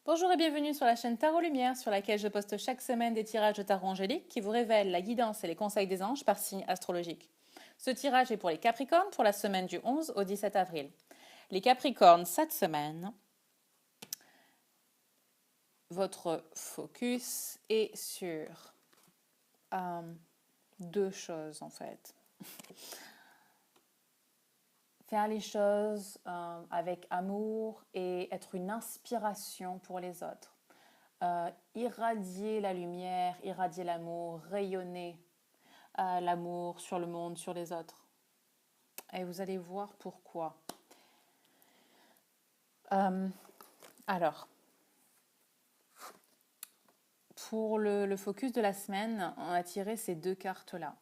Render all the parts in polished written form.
Bonjour et bienvenue sur la chaîne Tarot Lumière sur laquelle je poste chaque semaine des tirages de tarot angélique qui vous révèlent la guidance et les conseils des anges par signe astrologique. Ce tirage est pour les Capricornes pour la semaine du 11 au 17 avril. Les Capricornes, cette semaine, votre focus est sur deux choses en fait. Faire les choses avec amour et être une inspiration pour les autres. Irradier la lumière, irradier l'amour, rayonner l'amour sur le monde, sur les autres. Et vous allez voir pourquoi. Alors, pour le focus de la semaine, on a tiré ces deux cartes-là,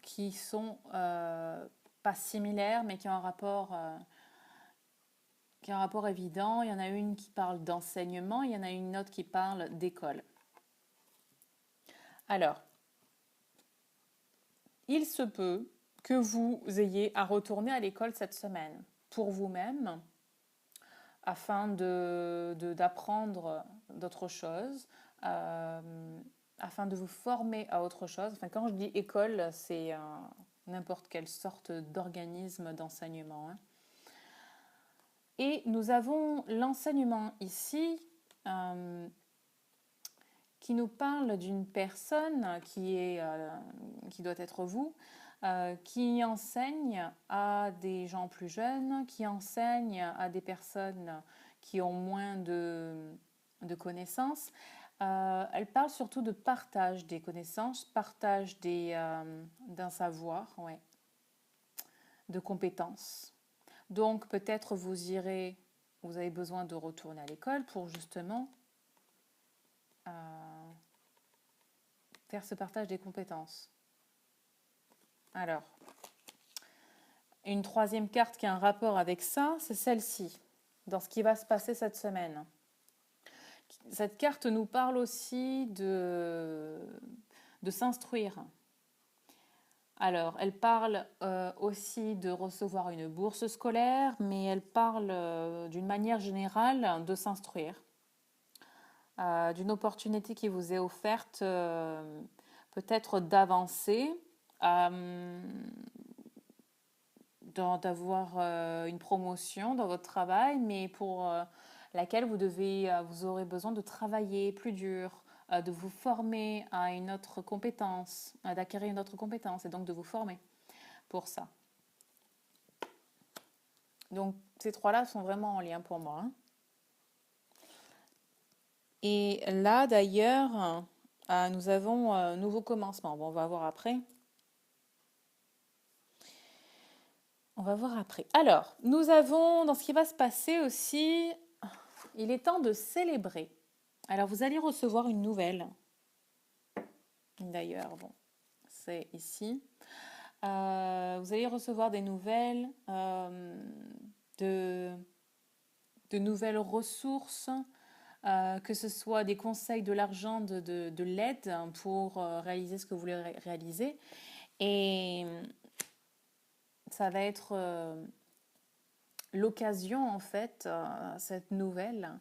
qui sont pas similaires, mais qui ont un rapport évident. Il y en a une qui parle d'enseignement, il y en a une autre qui parle d'école. Alors, il se peut que vous ayez à retourner à l'école cette semaine pour vous-même afin d'apprendre d'autres choses, afin de vous former à autre chose. Enfin, quand je dis école, c'est n'importe quelle sorte d'organisme d'enseignement. Hein. Et nous avons l'enseignement ici qui nous parle d'une personne qui doit être vous, qui enseigne à des gens plus jeunes, qui enseigne à des personnes qui ont moins de connaissances. Elle parle surtout de partage des connaissances, partage d'un savoir, ouais, de compétences. Donc peut-être vous avez besoin de retourner à l'école pour justement faire ce partage des compétences. Alors, une troisième carte qui a un rapport avec ça, c'est celle-ci, dans ce qui va se passer cette semaine. Cette carte nous parle aussi de s'instruire. Alors, elle parle aussi de recevoir une bourse scolaire, mais elle parle d'une manière générale de s'instruire, d'une opportunité qui vous est offerte, peut-être d'avancer, d'avoir une promotion dans votre travail, mais pour laquelle vous aurez besoin de travailler plus dur, de vous former à une autre compétence, d'acquérir une autre compétence et donc de vous former pour ça. Donc ces trois-là sont vraiment en lien pour moi. Hein. Et là d'ailleurs, nous avons un nouveau commencement. Bon, on va voir après. On va voir après. Alors, nous avons dans ce qui va se passer aussi, il est temps de célébrer. Alors, vous allez recevoir une nouvelle. D'ailleurs, bon, c'est ici. Vous allez recevoir des nouvelles, de nouvelles ressources, que ce soit des conseils, de l'argent, de l'aide pour réaliser ce que vous voulez réaliser. Et ça va être l'occasion, en fait, cette nouvelle,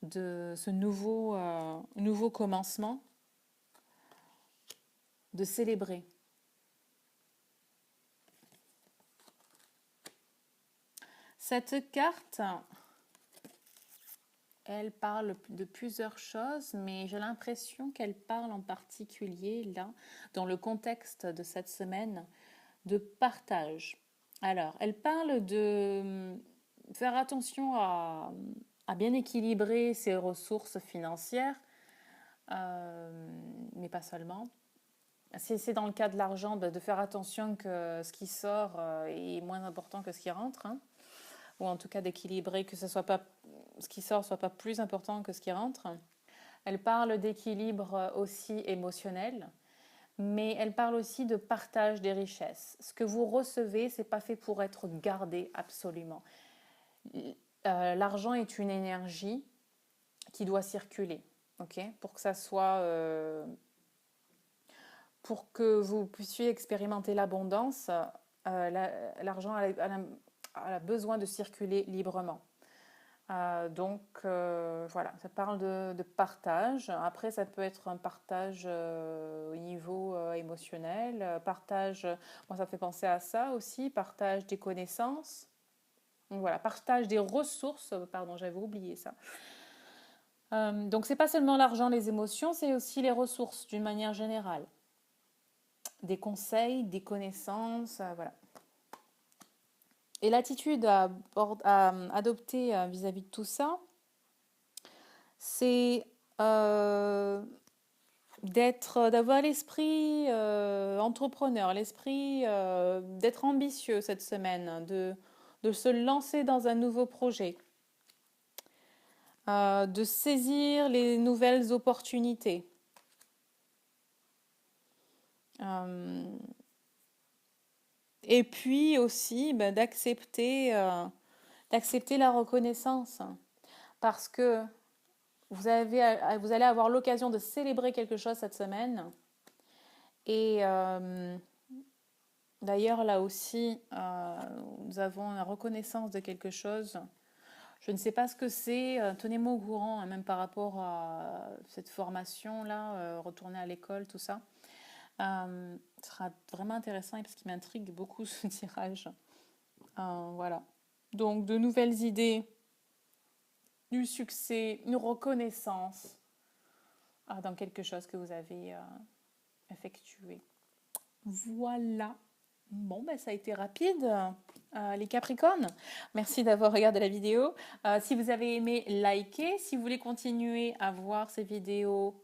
de ce nouveau commencement, de célébrer. Cette carte, elle parle de plusieurs choses, mais j'ai l'impression qu'elle parle en particulier, là, dans le contexte de cette semaine, de partage. Alors, elle parle de faire attention à bien équilibrer ses ressources financières, mais pas seulement. C'est dans le cas de l'argent, de faire attention que ce qui sort est moins important que ce qui rentre, hein, ou en tout cas d'équilibrer que ce qui sort soit pas plus important que ce qui rentre. Elle parle d'équilibre aussi émotionnel, mais elle parle aussi de partage des richesses. Ce que vous recevez, c'est pas fait pour être gardé absolument. L'argent est une énergie qui doit circuler, ok, pour que ça soit pour que vous puissiez expérimenter l'abondance, l'argent a besoin de circuler librement. Voilà, ça parle de partage. Après, ça peut être un partage au niveau émotionnel, moi ça me fait penser à ça aussi, partage des connaissances. Donc voilà, partage des ressources, pardon, j'avais oublié ça. Donc c'est pas seulement l'argent, les émotions, c'est aussi les ressources d'une manière générale. Des conseils, des connaissances, voilà. Et l'attitude à adopter vis-à-vis de tout ça, c'est d'avoir l'esprit entrepreneur, l'esprit d'être ambitieux cette semaine, de se lancer dans un nouveau projet, de saisir les nouvelles opportunités. Et puis aussi d'accepter la reconnaissance parce que vous allez avoir l'occasion de célébrer quelque chose cette semaine. Et d'ailleurs, là aussi, nous avons la reconnaissance de quelque chose. Je ne sais pas ce que c'est. Tenez-moi au courant, hein, même par rapport à cette formation-là, retourner à l'école, tout ça. Ce sera vraiment intéressant parce qu'il m'intrigue beaucoup ce tirage. Voilà. Donc, de nouvelles idées, du succès, une reconnaissance dans quelque chose que vous avez effectué. Voilà. Bon, ça a été rapide, les Capricornes. Merci d'avoir regardé la vidéo. Si vous avez aimé, likez. Si vous voulez continuer à voir ces vidéos,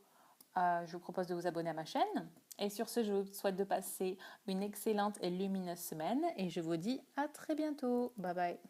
je vous propose de vous abonner à ma chaîne. Et sur ce, je vous souhaite de passer une excellente et lumineuse semaine. Et je vous dis à très bientôt. Bye bye.